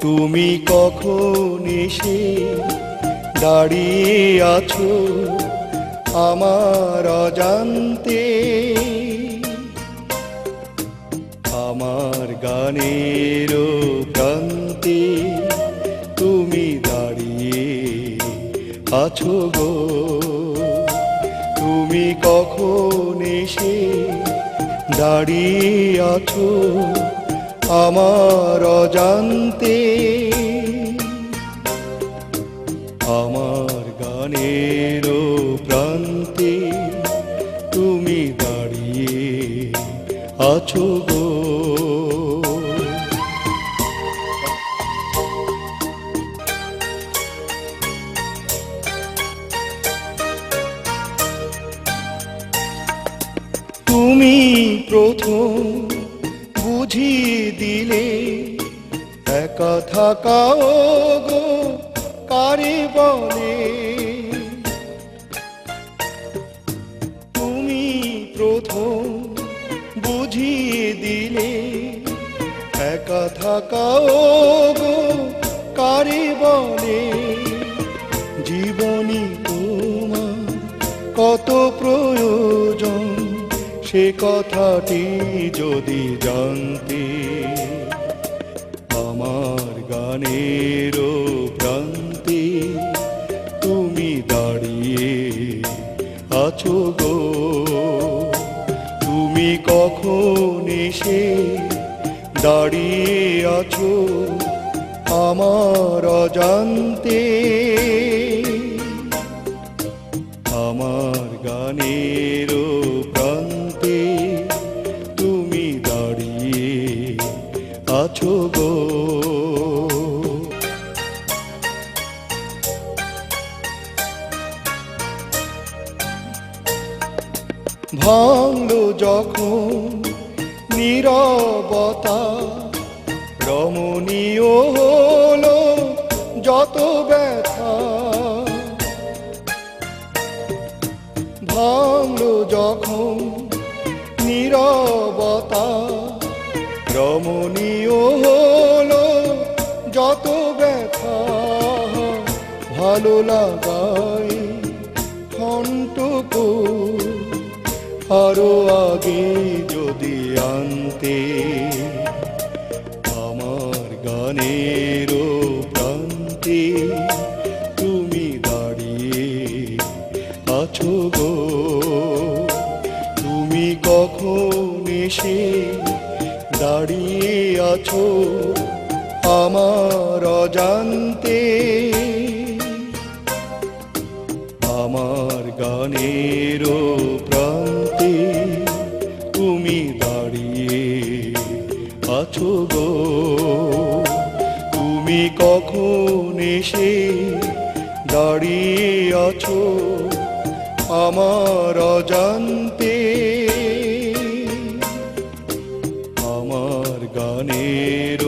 তুমি কখন এসে দাঁড়িয়ে আছো আমার অজান্তে, আমার গানের প্রান্তে তুমি দাঁড়িয়ে আছো গো। তুমি কখন এসে দাঁড়িয়ে আছো আমার অজান্তে, আমার গানের প্রান্তে তুমি দাঁড়িয়ে আছো গো। তুমি প্রথম বুঝিয়ে দিলে একা থাকাও গো কারে বলে। তুমি প্রথম বুঝিয়ে দিলে একা থাকাও গো কারে বলে। জীবনী তোমার কত প্রয়োজন সে কথাটি যদি জানতে, আমার গানের প্রান্তে তুমি দাঁড়িয়ে আছো গো। তুমি কখন এসে দাঁড়িয়ে আছো আমার অজান্তে, আমার গানের প্রান্তে তুমি দাঁড়িয়ে আছো গো। ভাঙলো যখন নীরবতা, রমণীয় হলো যত ব্যথা। ভাঙলো যখন নীরবতা, রমণীয় হলো যত ব্যথা। ভালো লাগাই ক্ষণটুকু আরো আগে যদি আনতে, আমার গানের প্রান্তে তুমি দাঁড়িয়ে আছো গো। তুমি কখন এসে দাঁড়িয়ে আছো আমার অজান্তে, আমার গানের প্রান্তে তুমি দাঁড়িয়ে আছো গো। তুমি কখন এসে দাঁড়িয়ে আছো আমার অজান্তে, আমার গানের